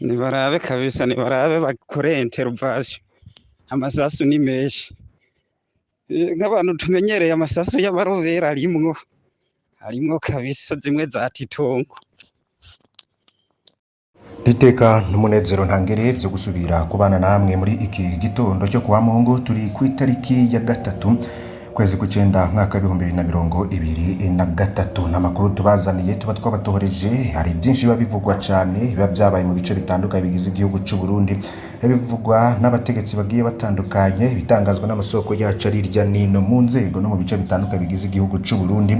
Nibarabe kabisa, nibarabe bakore intervention. Amasasu ni menshi. Nk'abantu tumenyereye amasasu y'abarobera harimwo kabisa zimwe za titongo. Iteka n'umunezero ntangere byo gusubira kubana namwe muri iki gitondo cyo kuwa Mungu turi ku itariki ya 3 kwezi kw'icenda mwaka 2023 n'amakuru tubazaniye tuba twabatohoreje. Hari byinshi biba bivugwa cyane biba byabaye mu bice bitandukanye bigize igihugu cy'u Burundi, bivugwa n'abategetsi bagiye batandukanye, bitangazwa n'amasoko yacu ari irya nino mu nzego no mu bice bitandukanye bigize igihugu cy'u Burundi,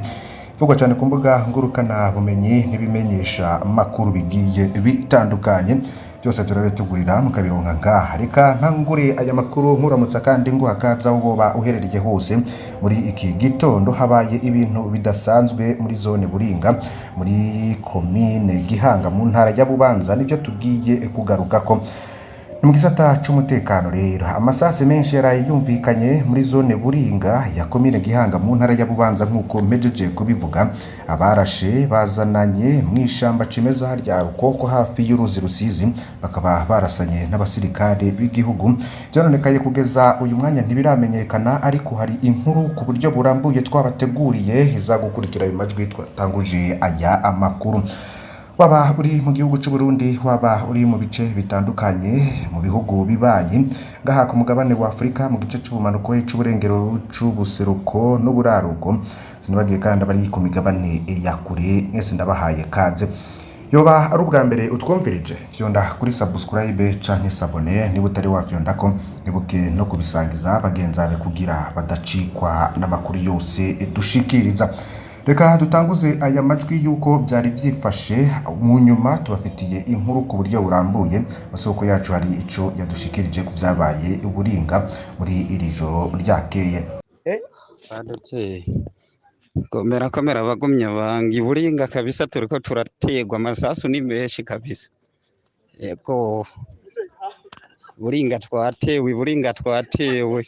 bivugwa cyane ku mbuga ngurukana bumenyi n'ibimenyesha amakuru bigiye bitandukanye. Byose turabitugurira mukabironka ngaha. Reka ntangure aya makuru nkuramutsa kandi ngo hakaza uboba uherereye hose. Muri iki gitondo habaye ibintu bidasanzwe muri zone Buringa muri komine Gihanga mu ntara ya Bubanza, nibyo tugiye kugarukako. Mu gisata cy'umutekano rero amasase menshi yaraye yumvikanye muri zone Buringa ya komine Gihanga mu ntara ya Bubanza nk'uko mejeje kubivuga. Abarashe bazananye mw'ishamba cimeza harya Rukoko hafi y'uruzi Rusizi, bakaba barasanye n'abasirikare b'igihugu. Byanonekaye kugeza uyu mwanya ntibiramenyekana, ariko hari inkuru ku buryo burambuye twabateguriye izagukurikira ayo majwi twatanguje aya amakuru. Waba uri mu gihugu cy'u Burundi, waba uri mu bice bitandukanye mu bihugu bibanyi ngaha ku mugabane wa Afrika mu gice cy'ubumanuko cy'uburengero cy'ubuseruko n'uburaruko, sinibagiye kandi abari ku migabane ya kure, mwese ndabahaye kaze. Yoba ari ubwa mbere utwumvirije, fyonda kuri subscribe canke sabone niba utari wafyondako, nibuke no kubisangiza bagenzabe kugira badacikwa n'amakuru yose dushikiriza. Reka dutanguze aya majwi yuko byari byifashe mu nyuma, tubafitiye inkuru ku buryo burambuye. Masoko yacu hari ico yadushikirije ku byabaye Buringa muri iri joro ryakeye. Badoteye komera bagumya bangi Buringa kabisa, turiko turategwa amasasu ni menshi kabisa. Yego Buringa twatewe.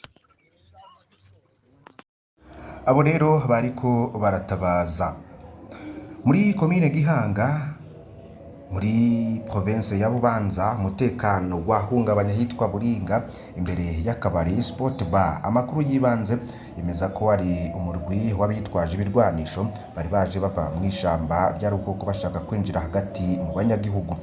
Abo rero bariko baratabaza muri komine Gihanga muri province ya Bubanza. Umutekano wahungabanya hitwa Buringa imbere y'akabari Sport Bar. Amakuru yibanze yemeza ko ari umurwi w'abitwaje ibirwanisho bari baje bava mu ishamba rya Rukoko bashaka kwinjira hagati mu banyagihugu.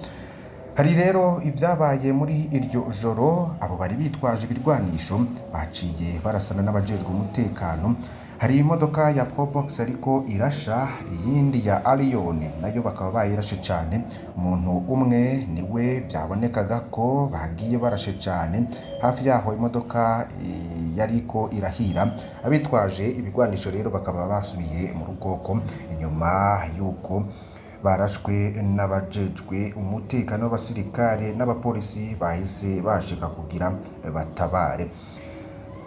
Hari rero ivyabaye muri iryo joro, abo bari bitwaje ibirwanisho baciye barasana n'abajejwe umutekano. Hari imodoka ya Probox ariko irasha, iyindi ya Allion nayo bakaba bayirashe cyane. Umuntu umwe niwe byabonekaga ko bagiye barashe cyane, hafi yaho imodoka yariko irahira. Abitwaje ibigwanisho rero bakaba basubiye mu Rukoko inyuma yuko barashwe n'abajejwe umutekano w'abasirikare n'abapolisi bahise bashika kugira batabare.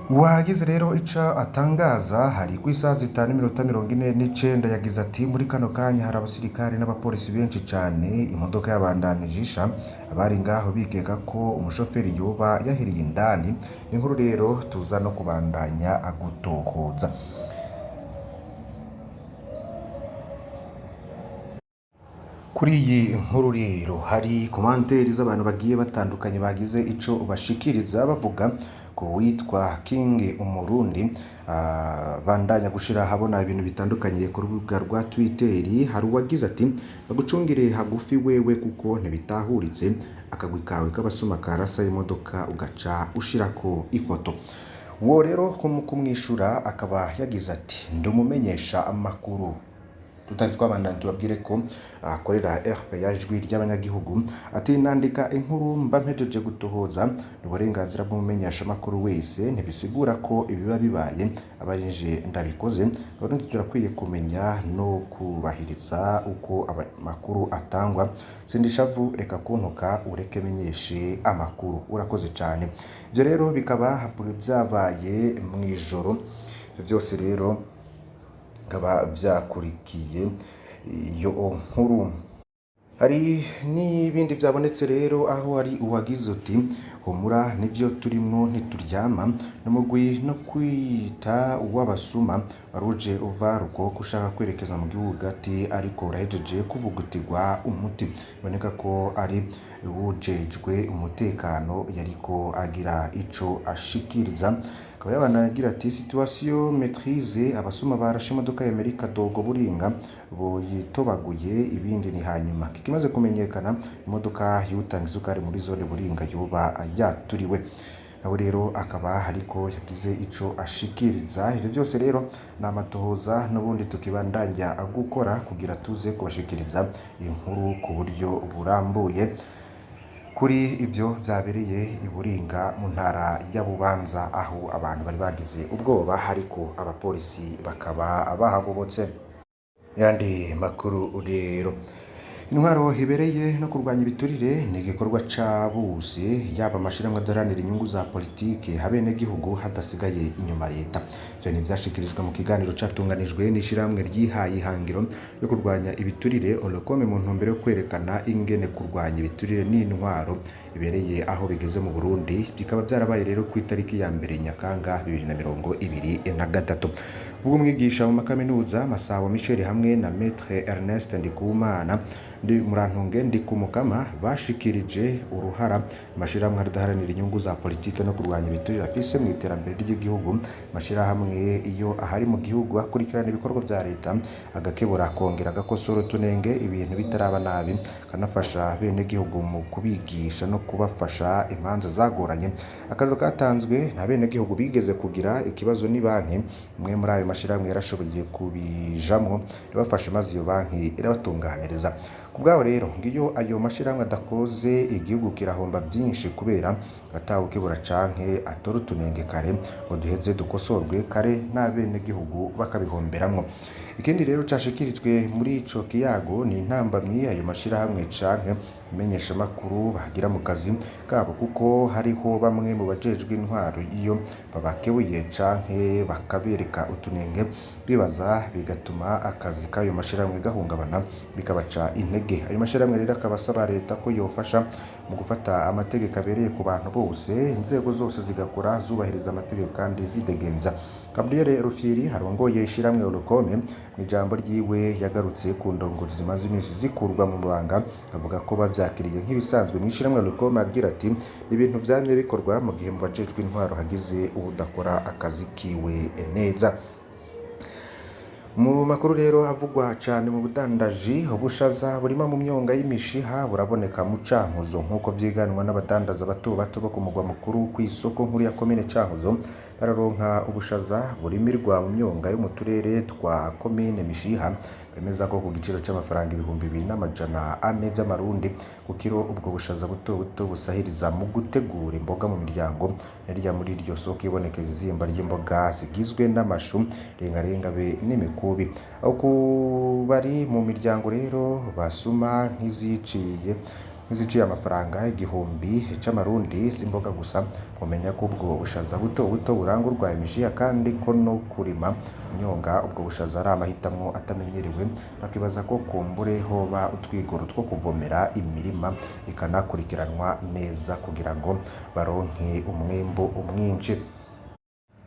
Wagize rero ica atangaza hari ku isaha 5:49 yagize ati muri kano kanya hari abasirikare n'abapolisi benshi cyane, imodoka yabandanijisha abari ngaho bikeka ko umushoferi yoba yahiriye indani. Inkuru rero tuza no kubandanya agutohoza. Kuri iyi nkuru rero hari komanteri z'abantu bagiye batandukanye bagize ico bashikiriza, bavuga ko witwa King Umurundi bandanya gushira habona ibintu bitandukanye ku rubuga rwa Twitter. Hari uwagize ati bagucungire hagufi wewe kuko ntibitahuritse, akagwi kawe k'abasuma karasa imodoka ugaca ushirako ifoto. Uwo rero kumwishura akaba yagize ati ndumumenyesha amakuru tutari twabandanye tubabwire ko akorera RPA ijwi ry'abanyagihugu. Ati nandika inkuru mba mpejeje gutohoza, n'uburenganzira bw'umumenyesha makuru wese, ntibisigura ko ibiba bibaye abarije ndabikoze. Kandi turakwiye kumenya no kubahiriza uko amakuru atangwa. Sindishavu reka kuntuka ureke menyeshe amakuru, urakoze cyane. Ibyo rero bikaba byabaye mu ijoro. Byose rero kaba vyakurikiye iyo nkuru. Hari n'ibindi byabonetse rero aho hari uwagize uti humura nivyo turimwo ntituryama n'umugwi no kwita uw'abasuma waruje uva Rukoko ushaka kwerekeza mu gihugu gati ariko urahejeje kuvugutirwa umuti biboneka ko ari uwujejwe umutekano yariko agira ico ashikiriza akaba yabanagira ati situation maîtrise abasuma barashe imodoka ya Amerika Dogo Buringa boyitobaguye ibindi ni hanyuma kimaze kumenyekana imodoka y'utanga isukari muri zone Buringa yoba yaturiwe nawe rero akaba hariko yagize ico ashikiriza ivyo byose rero namatohoza n'ubundi tukibandanya gukora kugira tuze kubashikiriza inkuru ku buryo burambuye kuri ivyo vyabereye iburinga mu ntara ya Bubanza aho abantu bari bagize ubwoba hariko abapolisi bakaba bahagobotse yandi makuru rero intwaro hibereye no kurwanya ibiturire ni igikorwa ca bose yaba amashirahamwe adaharanira inyungu za politike habene gihugu hadasigaye inyuma leta ivyo ni vyashikirijwe mu kiganiro catunganijwe n'ishirahamwe ryihaye ihangiro yo kurwanya ibiturire Olokome mu ntumbero yo kwerekana ingene kurwanya ibiturire n'intwaro ibereye aho bigeze mu Burundi bikaba byarabaye rero ku itariki ya mbere Nyakanga 2023 ubwo mwigisha mu makaminuza Masabo Michel hamwe na Maître Ernest Ndikumana ndi murantunge ndi kumukama bashikirije uruhara mashirahamwe adaharanira inyungu za politike no kurwanya ibiturire afise mu iterambere ry'igihugu mashirahamwe iyo ahari mu gihugu akurikirana ibikorwa vya leta agakebura kongera gakosoro tunenge ibintu bitaraba nabi kanafasha bene gihugu mu kubigisha no kubafasha imanza zagoranye akarero katanzwe na bene gihugu bigeze kugira ikibazo ni banki umwe muri ayo mashirahamwe yarashoboye kubijamwo bafashe maze iyo banki irabatunganiriza kubwaho rero ngiyo ayo mashirahamwe adakoze igihugu kirahomba byinshi kubera atawe kibura canke atora utunenge kare ngo duheze dukosorwe kare n'abene gihugu bakabihomberamwo ikindi rero cashikirijwe muri ico kiyago ni intambamyi ayo mashirahamwe canke menyesha makuru bagira mu kazi kabo kuko hariho bamwe mu bajejwe intwaro iyo babakebuye canke bakabereka utunenge bibaza bigatuma akazi kayo mashirahamwe gahungabana bikabaca intege ayo mashirahamwe rero akabasaba leta ko yofasha mu gufata amategeko abereye ku bantu bose inzego zose zigakora zubahiriza amategeko kandi zidegenza Gabriel Rufyiri harongoye ishiramwe Olokome mu ijambo ryiwe yagarutse ku ndongozi zimaze iminsi zikurwa mu mabanga avuga ko bavyakiriye nk'ibisanzwe mu ishiramwe Olokome agira ati ibintu vyamye bikorwa mu gihe mu bajejwe intwaro hagize ubudakora akazi kiwe neza mu makuru rero havugwa cyane mu budandaji ubushaza burima mu myonga y'imishiha buraboneka mu Cankuzo nkuko vyiganwa n'abadandaza bato bato bo ku mugwa mukuru ku isoko nkuru ya komine Cankuzo bararonka ubushaza burimirwa mu myonga yo mu turere twa komine Mishiha bemeza ko ku giciro c'amafaranga 2,400 by'amarundi ku kiro ubwo bushaza buto buto busahiriza mu gutegura imboga mu miryango yarya muri iryo soko ibonekeza izimba ry'imboga zigizwe n'amashu rengarenga be n'imikubi aho bari mu miryango rero basuma nk'iziciye amafaranga 1,000 c'amarundi z'imboga gusa kumenya ko ubwo bushaza buto buto burangurwa imishiya kandi ko no kurima myonga ubwo bushaza ari amahitamwo atamenyerewe bakibaza ko kumbure hoba utwigoro two kuvomera imirima ikanakurikiranwa neza kugira ngo baronke umwimbo umwinshi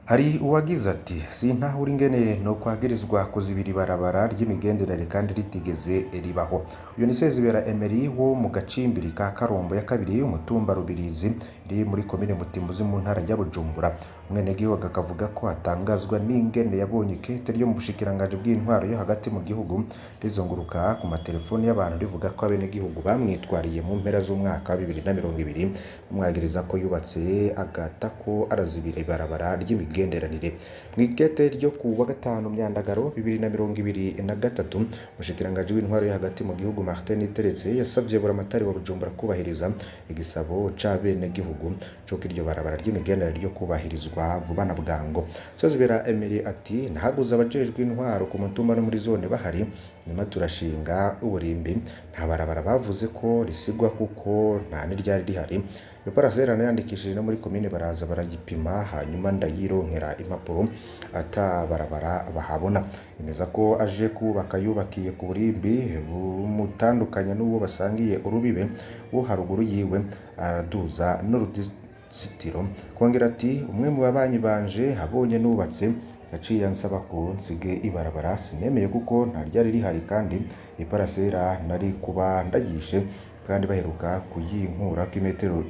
hari uwagize ati sintahura ingene no kwagirizwa kuzibira ibarabara ry'imigenderanire kandi ritigeze ribaho uyu ni Sezibera Emery wo mu gacimbiri ka Karombo ya kabiri umutumba Rubirizi iri muri komine Mutimbuzi mu ntara ya Bujumbura mwene gihugu akavuga ko atangazwa n'ingene yabonye kete ryo mu bushikiranganje bw'intwaro yo hagati mu gihugu rizunguruka ku matelefoni y'abantu rivuga ko abene gihugu bamwitwariye mu mpera z'umwaka 2020 bamwagiriza ko yubatse agatako arazibira ibarabara ry'imigenderanire mwikete ryo ku wa gatanu myandagaro 2023 mushikiranganje w'intwaro yo hagati mu gihugu Martin Teretse yasavye buramatari wa Bujumbura kubahiriza igisabo ca bene gihugu cyo kiryo barabara ry'imigenderanire ryo kubahirizwa rikava vuba na bwango. Sozibera Emery ati nahaguze abajejwe intwaro ku mutumba no muri zone bahari nyuma turashinga uburimbi nta barabara bavuze ko risigwa kuko nta n'iryari rihari. Iyo parasera nayandikishije no muri komine baraza barayipima hanyuma ndayironkera impapuro ata barabara bahabona. Ineza ko aje kubaka yubakiye ku burimbi bumutandukanya n'uwo basangiye urubibe wo haruguru yiwe araduza n'uruzitiro. Kongera ati umwe mu babanyi banje abonye nubatse yaciye ansaba ko nsige ibarabara sinemeye kuko nta ryari rihari kandi iparasera nari kuba ndayishe kandi baheruka kuyinkura kimetero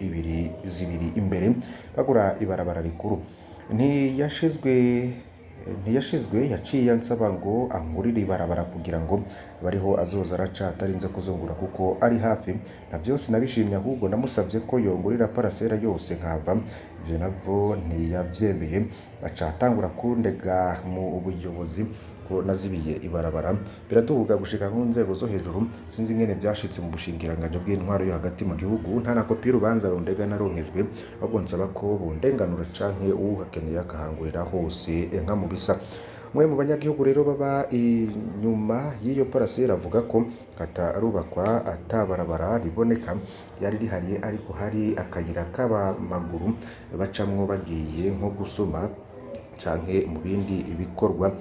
zibiri imbere bagura ibarabara rikuru. Ntiyashizwe yaciye ansaba ngo angurire ibarabara kugira ngo bariho azoza araca atarinze kuzungura kuko ari hafi. Na byose nabishimye ahubwo namusabye ko yongurira parasera yose nkava. Ivyo navo ntiyavyemeye aca atangura kundega mu buyobozi ko nazibiye ibarabara biratubuga gushika ku nzego zo hejuru. Sinzi ingene vyashitse mu bushingiranganje bw'intwaro yo hagati mu gihugu nta na kopi y'urubanza rundega naronkejwe ahubwo nsaba ko bondenganura canke uhakeneye akahangurira hose nka mu bisa. Umwe mu banyagihugu rero baba inyuma y'iyo parasera avuga ko hatarubakwa atabarabara riboneka yari rihariye ariko hari akayira k'abamaguru bacamwo bagiye nko gusoma canke mu bindi bikorwa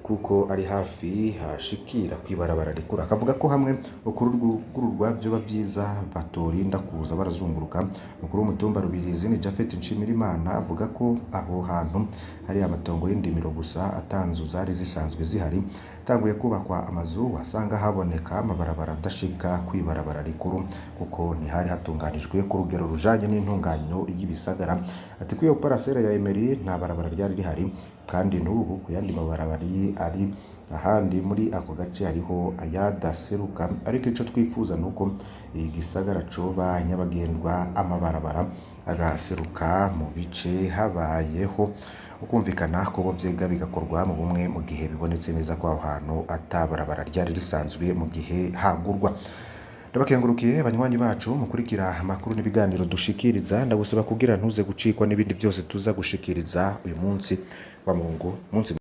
kuko ari hafi hashikira kwibarabara rikuru. Akavuga ko hamwe ukururwa vyoba vyiza batorinda kuza barazunguruka. Mukuru w'umutumba Rubirizi ni Japhet Nshimirimana avuga ko aho hantu hari amatongo y'indimiro gusa atanzu zari zisanzwe zihari. Tanguye kubakwa amazu wasanga haboneka amabarabara adashika kwibarabara rikuru kuko ntihari hatunganijwe ku rugero rujanye n'intunganyo y'ibisagara. Ati kwiyo parasera ya Emery nta barabara ryari rihari kandi n'ubu kuyandi mabarabari ari ahandi muri ako gace hariho ayadaseruka ariko ico twifuza nuko igisagara coba nyabagendwa amabarabara agaseruka mu bice habayeho ukumvikana ko vyega bigakorwa mu bumwe mu gihe bibonetse neza ko aho hantu atabarabara ryari risanzwe mu gihe hagurwa. Ndabakengurukiye abanywanyi bacu mukurikira amakuru n'ibiganiro dushikiriza. Ndagusaba kugira ntuze gucikwa n'ibindi byose tuza gushikiriza uyu munsi wa Mungu munsi